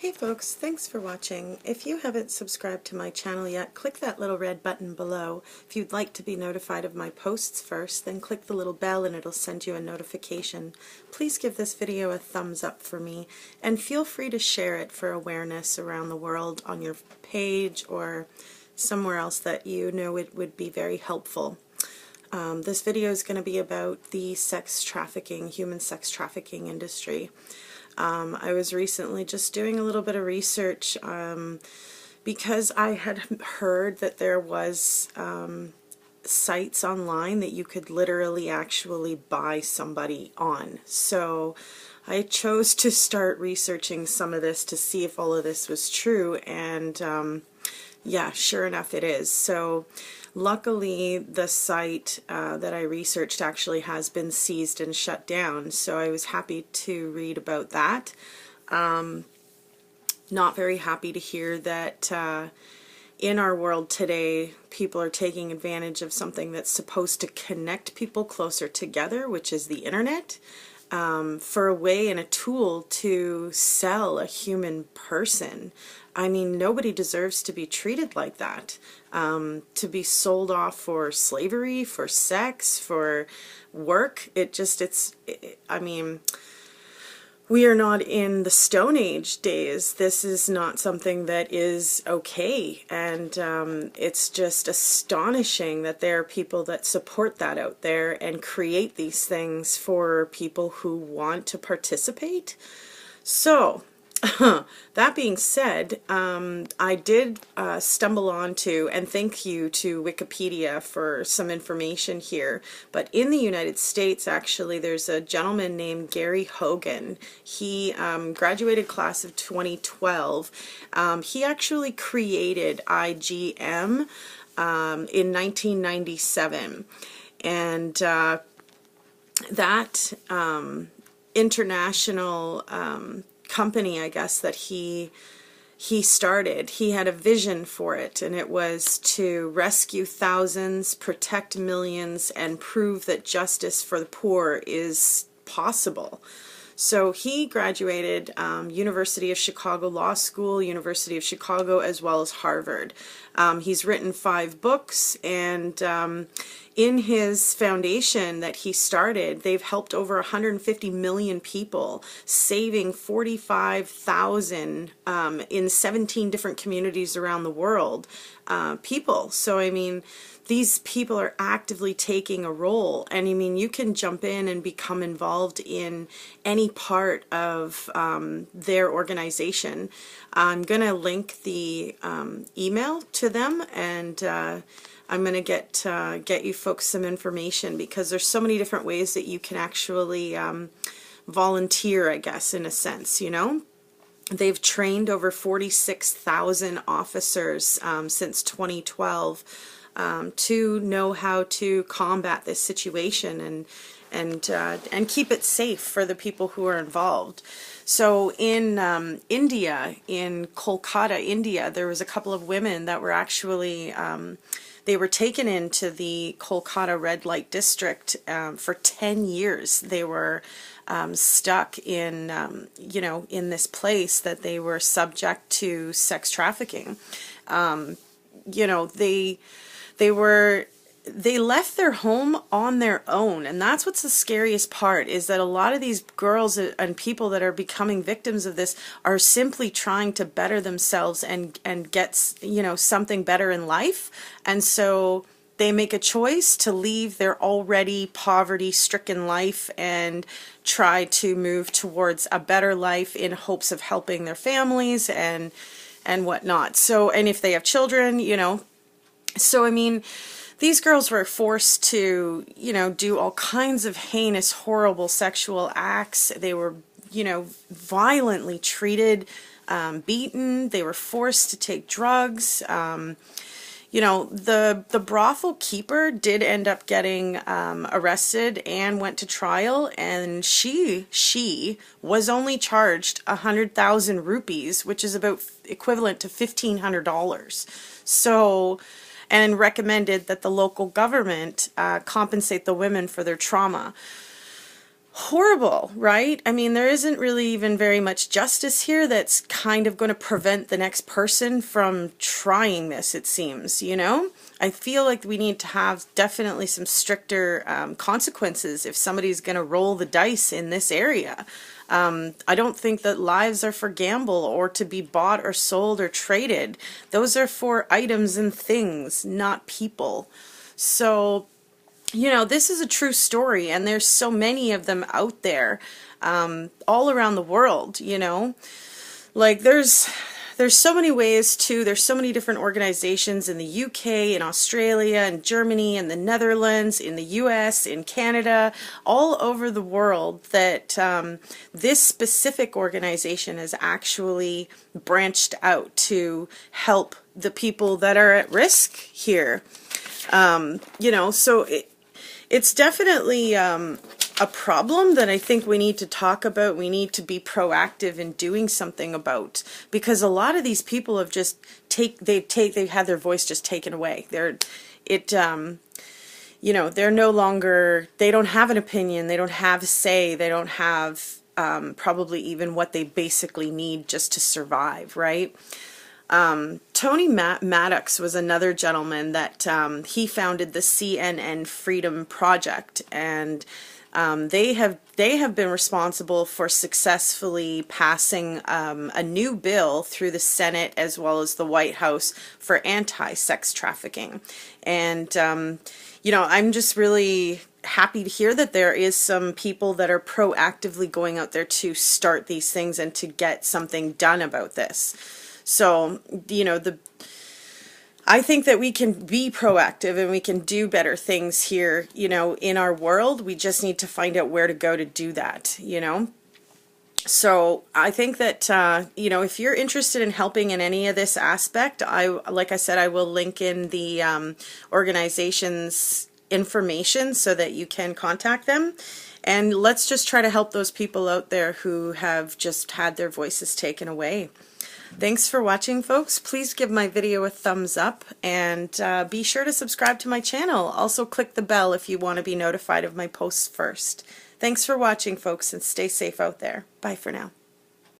Hey folks, thanks for watching. If you haven't subscribed to my channel yet, click that little red button below. If you'd like to be notified of my posts first, then click the little bell and it'll send you a notification. Please give this video a thumbs up for me, and feel free to share it for awareness around the world on your page or somewhere else that you know it would be very helpful. This video is going to be about the sex trafficking, human sex trafficking industry. I was recently just doing a little bit of research because I had heard that there was sites online that you could literally actually buy somebody on. So I chose to start researching some of this to see if all of this was true, and yeah, sure enough it is. So luckily the site that I researched actually has been seized and shut down, so I was happy to read about that. Not very happy to hear that in our world today people are taking advantage of something that's supposed to connect people closer together, which is the internet, for a way and a tool to sell a human person. I mean, nobody deserves to be treated like that. To be sold off for slavery, for sex, for work, I mean, we are not in the Stone Age days. This is not something that is okay, and it's just astonishing that there are people that support that out there and create these things for people who want to participate. So that being said, I did stumble onto, and thank you to Wikipedia for some information here, but in the United States actually there's a gentleman named Gary Hogan. He graduated class of 2012. He actually created IGM in 1997, and that international company, I guess, that he started, he had a vision for it, and it was to rescue thousands, protect millions, and prove that justice for the poor is possible. So he graduated University of Chicago Law School, University of Chicago, as well as Harvard. He's written 5 books, and in his foundation that he started, they've helped over 150 million people, saving 45,000 in 17 different communities around the world, people. So I mean, these people are actively taking a role, and I mean, you can jump in and become involved in any part of their organization. I'm going to link the email to them, and I'm going to get you folks some information, because there's so many different ways that you can actually volunteer, I guess, in a sense, you know. They've trained over 46,000 officers since 2012 to know how to combat this situation and keep it safe for the people who are involved. So in India, in Kolkata, India, there was a couple of women that were actually they were taken into the Kolkata red light district for 10 years. They were stuck in, you know, in this place that they were subject to sex trafficking. You know, they left their home on their own, and that's what's the scariest part, is that a lot of these girls and people that are becoming victims of this are simply trying to better themselves and get, you know, something better in life, and so they make a choice to leave their already poverty-stricken life and try to move towards a better life in hopes of helping their families and whatnot. So, and if they have children, you know, so I mean, these girls were forced to, you know, do all kinds of heinous, horrible sexual acts. They were, you know, violently treated, beaten. They were forced to take drugs. You know, the brothel keeper did end up getting arrested and went to trial, and she was only charged 100,000 rupees, which is about equivalent to $1,500. So, and recommended that the local government compensate the women for their trauma. horrible, right? I mean, there isn't really even very much justice here that's kind of going to prevent the next person from trying this, it seems, you know? I feel like we need to have definitely some stricter consequences if somebody's going to roll the dice in this area. I don't think that lives are for gamble or to be bought or sold or traded. Those are for items and things, not people. So, you know, this is a true story, and there's so many of them out there, all around the world, you know. Like, there's so many ways to, there's so many different organizations in the UK, in Australia, in Germany, in the Netherlands, in the US, in Canada, all over the world that this specific organization has actually branched out to help the people that are at risk here. You know, so it's definitely a problem that I think we need to talk about. We need to be proactive in doing something about, because a lot of these people have just they've had their voice just taken away. You know, they're no longer, they don't have an opinion, they don't have a say, they don't have probably even what they basically need just to survive, right? Tony Maddox was another gentleman that he founded the CNN Freedom Project, and they have been responsible for successfully passing a new bill through the Senate as well as the White House for anti-sex trafficking. And you know, I'm just really happy to hear that there is some people that are proactively going out there to start these things and to get something done about this. So, you know, I think that we can be proactive and we can do better things here, you know, in our world. We just need to find out where to go to do that, you know. So I think that, you know, if you're interested in helping in any of this aspect, like I said, I will link in the organization's information so that you can contact them. And let's just try to help those people out there who have just had their voices taken away. Thanks for watching, folks. Please give my video a thumbs up, and be sure to subscribe to my channel. Also click the bell if you want to be notified of my posts first. Thanks for watching, folks, and stay safe out there. Bye for now.